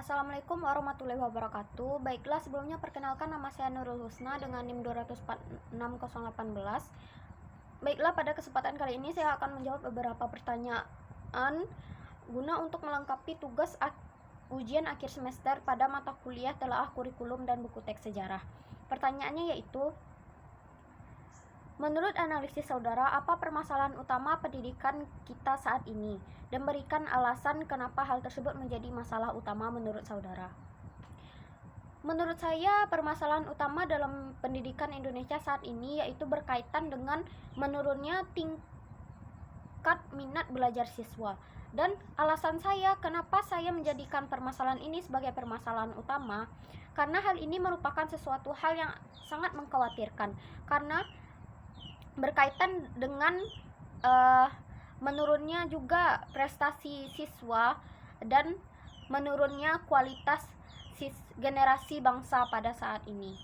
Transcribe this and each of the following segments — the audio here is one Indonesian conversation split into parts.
Assalamualaikum warahmatullahi wabarakatuh. Baiklah, sebelumnya perkenalkan, nama saya Nurul Husna dengan NIM 246.018. Baiklah, pada kesempatan kali ini saya akan menjawab beberapa pertanyaan guna untuk melengkapi tugas ujian akhir semester pada mata kuliah telaah kurikulum dan buku teks sejarah. Pertanyaannya yaitu, menurut analisis saudara, apa permasalahan utama pendidikan kita saat ini? Dan berikan alasan kenapa hal tersebut menjadi masalah utama menurut saudara. Menurut saya, permasalahan utama dalam pendidikan Indonesia saat ini yaitu berkaitan dengan menurunnya tingkat minat belajar siswa. Dan alasan saya kenapa saya menjadikan permasalahan ini sebagai permasalahan utama, karena hal ini merupakan sesuatu hal yang sangat mengkhawatirkan, karena berkaitan dengan menurunnya juga prestasi siswa dan menurunnya kualitas generasi bangsa pada saat ini.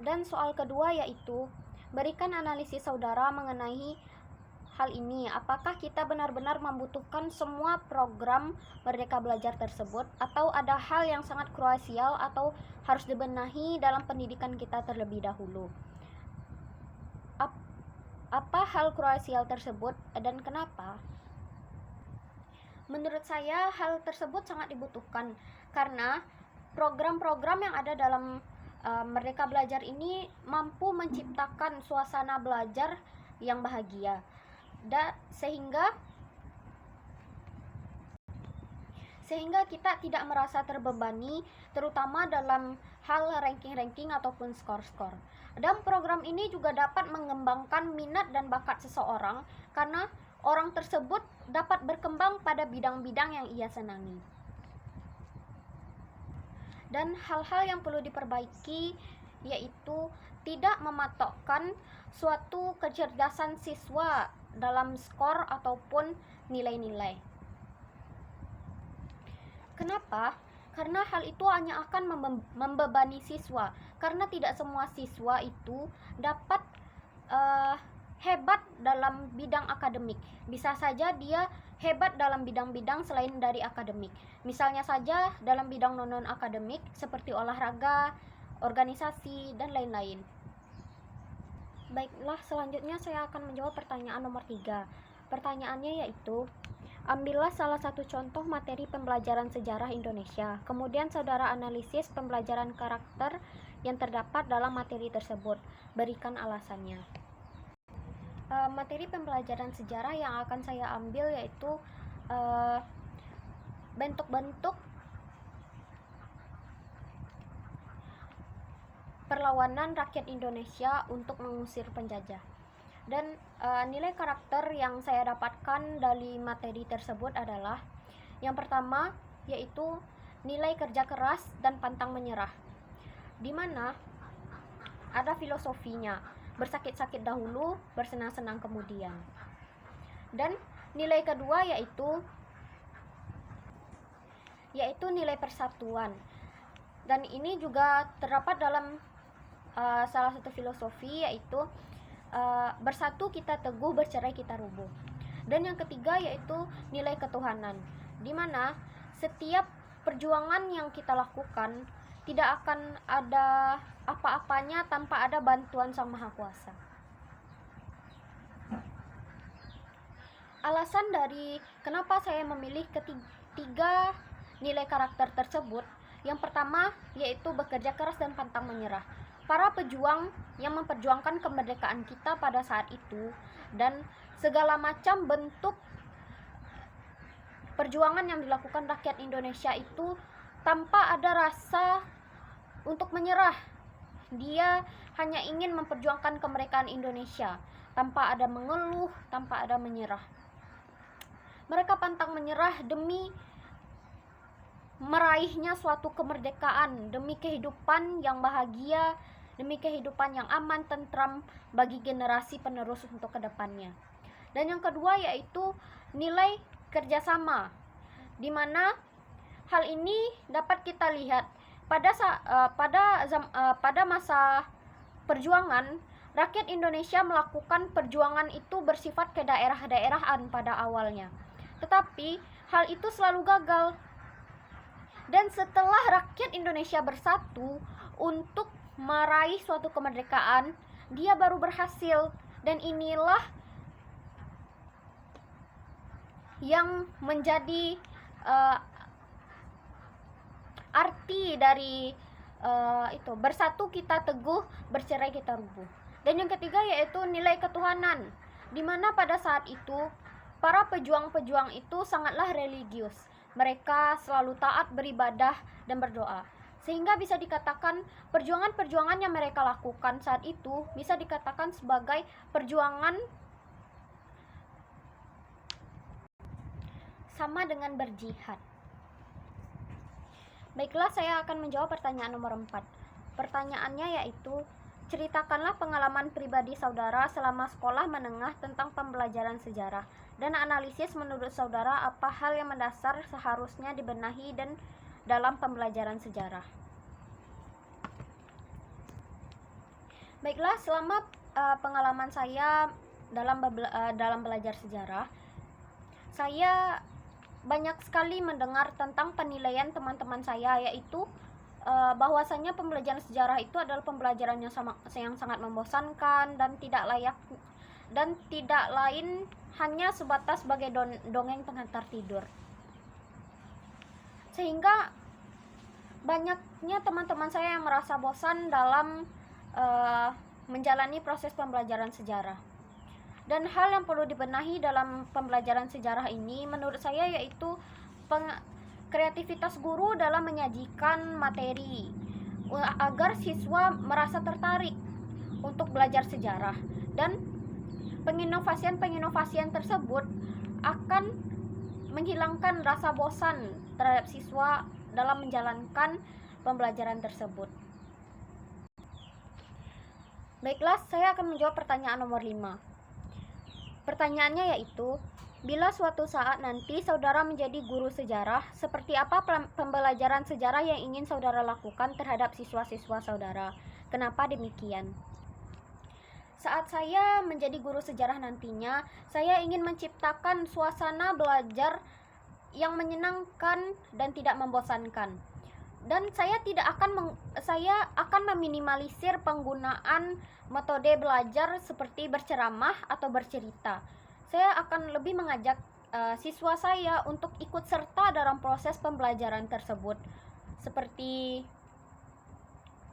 Dan soal kedua yaitu, berikan analisis saudara mengenai hal ini. Apakah kita benar-benar membutuhkan semua program Merdeka Belajar tersebut, atau ada hal yang sangat krusial atau harus dibenahi dalam pendidikan kita terlebih dahulu? Apa hal krusial tersebut dan kenapa? Menurut saya hal tersebut sangat dibutuhkan, karena program-program yang ada dalam Merdeka Belajar ini mampu menciptakan suasana belajar yang bahagia, sehingga kita tidak merasa terbebani, terutama dalam hal ranking-ranking ataupun skor-skor. Dan program ini juga dapat mengembangkan minat dan bakat seseorang, karena orang tersebut dapat berkembang pada bidang-bidang yang ia senangi. Dan hal-hal yang perlu diperbaiki yaitu tidak mematokkan suatu kecerdasan siswa dalam skor ataupun nilai-nilai. Kenapa? Karena hal itu hanya akan membebani siswa, karena tidak semua siswa itu dapat hebat dalam bidang akademik. Bisa saja dia hebat dalam bidang-bidang selain dari akademik. Misalnya saja dalam bidang non-akademik seperti olahraga, organisasi, dan lain-lain. Baiklah, selanjutnya saya akan menjawab pertanyaan nomor 3. Pertanyaannya yaitu, ambillah salah satu contoh materi pembelajaran sejarah Indonesia. Kemudian saudara analisis pembelajaran karakter yang terdapat dalam materi tersebut. Berikan alasannya. Materi pembelajaran sejarah yang akan saya ambil yaitu bentuk-bentuk perlawanan rakyat Indonesia untuk mengusir penjajah. Dan nilai karakter yang saya dapatkan dari materi tersebut adalah, yang pertama yaitu nilai kerja keras dan pantang menyerah, di mana ada filosofinya, bersakit-sakit dahulu, bersenang-senang kemudian. Dan nilai kedua yaitu nilai persatuan, dan ini juga terdapat dalam salah satu filosofi yaitu bersatu kita teguh, bercerai kita rubuh. Dan yang ketiga yaitu nilai ketuhanan, di mana setiap perjuangan yang kita lakukan tidak akan ada apa-apanya tanpa ada bantuan Sang Maha Kuasa. Alasan dari kenapa saya memilih ketiga nilai karakter tersebut, yang pertama yaitu bekerja keras dan pantang menyerah. Para pejuang yang memperjuangkan kemerdekaan kita pada saat itu, dan segala macam bentuk perjuangan yang dilakukan rakyat Indonesia itu tanpa ada rasa untuk menyerah. Dia hanya ingin memperjuangkan kemerdekaan Indonesia tanpa ada mengeluh, tanpa ada menyerah. Mereka pantang menyerah demi meraihnya suatu kemerdekaan, demi kehidupan yang bahagia, demi kehidupan yang aman, tentram bagi generasi penerus untuk kedepannya. Dan yang kedua yaitu nilai kerjasama, di mana hal ini dapat kita lihat pada masa perjuangan, rakyat Indonesia melakukan perjuangan itu bersifat kedaerah-daerahan pada awalnya. Tetapi hal itu selalu gagal. Dan setelah rakyat Indonesia bersatu untuk meraih suatu kemerdekaan, dia baru berhasil. Dan inilah yang menjadi arti dari itu, bersatu kita teguh, bercerai kita rubuh. Dan yang ketiga yaitu nilai ketuhanan, dimana pada saat itu para pejuang-pejuang itu sangatlah religius. Mereka selalu taat beribadah dan berdoa, sehingga bisa dikatakan perjuangan-perjuangan yang mereka lakukan saat itu bisa dikatakan sebagai perjuangan sama dengan berjihad. Baiklah, saya akan menjawab pertanyaan nomor 4. Pertanyaannya yaitu, ceritakanlah pengalaman pribadi saudara selama sekolah menengah tentang pembelajaran sejarah, dan analisis menurut saudara apa hal yang mendasar seharusnya dibenahi dan dalam pembelajaran sejarah. Baiklah, selama pengalaman saya dalam belajar sejarah, saya banyak sekali mendengar tentang penilaian teman-teman saya, yaitu bahwasanya pembelajaran sejarah itu adalah pembelajaran yang sangat membosankan dan tidak layak, dan tidak lain hanya sebatas sebagai dongeng pengantar tidur. Sehingga banyaknya teman-teman saya yang merasa bosan dalam menjalani proses pembelajaran sejarah. Dan hal yang perlu dibenahi dalam pembelajaran sejarah ini menurut saya yaitu kreativitas guru dalam menyajikan materi agar siswa merasa tertarik untuk belajar sejarah, dan penginovasian tersebut akan menghilangkan rasa bosan terhadap siswa dalam menjalankan pembelajaran tersebut. Baiklah, saya akan menjawab pertanyaan nomor 5. Pertanyaannya yaitu, bila suatu saat nanti saudara menjadi guru sejarah, seperti apa pembelajaran sejarah yang ingin saudara lakukan terhadap siswa-siswa saudara? Kenapa demikian? Saat saya menjadi guru sejarah nantinya, saya ingin menciptakan suasana belajar yang menyenangkan dan tidak membosankan. Dan saya akan meminimalisir penggunaan metode belajar seperti berceramah atau bercerita. Saya akan lebih mengajak siswa saya untuk ikut serta dalam proses pembelajaran tersebut. Seperti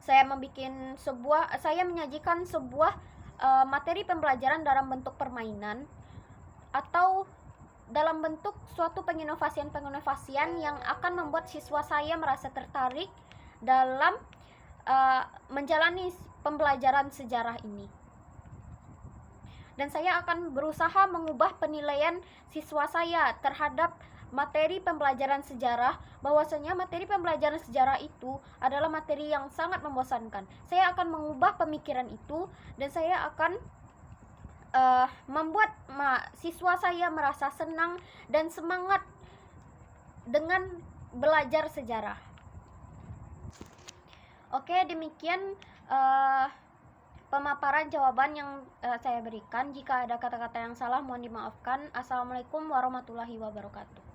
saya menyajikan sebuah materi pembelajaran dalam bentuk permainan atau dalam bentuk suatu penginovasian yang akan membuat siswa saya merasa tertarik dalam menjalani pembelajaran sejarah ini. Dan saya akan berusaha mengubah penilaian siswa saya terhadap materi pembelajaran sejarah, bahwasanya materi pembelajaran sejarah itu adalah materi yang sangat membosankan. Saya akan mengubah pemikiran itu, dan saya akan membuat siswa saya merasa senang dan semangat dengan belajar sejarah. Oke, demikian pemaparan jawaban yang saya berikan. Jika ada kata-kata yang salah, mohon dimaafkan. Assalamualaikum warahmatullahi wabarakatuh.